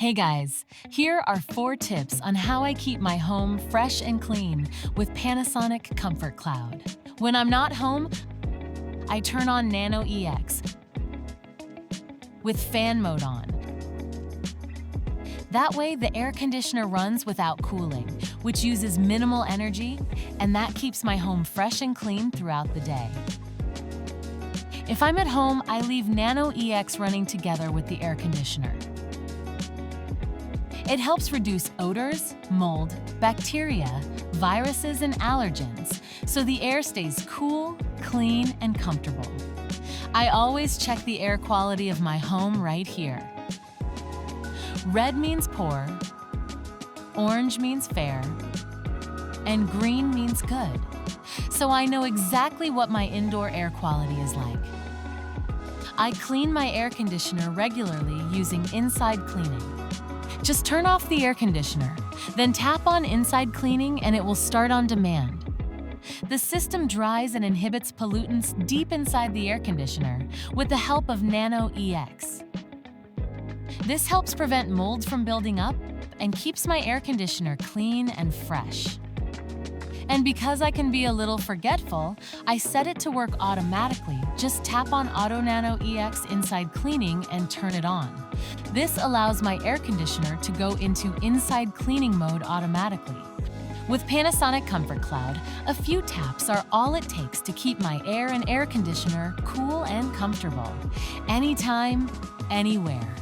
Hey guys, here are 4 tips on how I keep my home fresh and clean with Panasonic Comfort Cloud. When I'm not home, I turn on Nano EX with fan mode on. That way, the air conditioner runs without cooling, which uses minimal energy, and that keeps my home fresh and clean throughout the day. If I'm at home, I leave Nano EX running together with the air conditioner. It helps reduce odors, mold, bacteria, viruses, and allergens, so the air stays cool, clean, and comfortable. I always check the air quality of my home right here. Red means poor, orange means fair, and green means good. So I know exactly what my indoor air quality is like. I clean my air conditioner regularly using inside cleaning. Just turn off the air conditioner, then tap on inside cleaning and it will start on demand. The system dries and inhibits pollutants deep inside the air conditioner with the help of Nano EX. This helps prevent molds from building up and keeps my air conditioner clean and fresh. And because I can be a little forgetful, I set it to work automatically. Just tap on Auto Nano EX inside cleaning and turn it on. This allows my air conditioner to go into inside cleaning mode automatically. With Panasonic Comfort Cloud, a few taps are all it takes to keep my air and air conditioner cool and comfortable. Anytime, anywhere.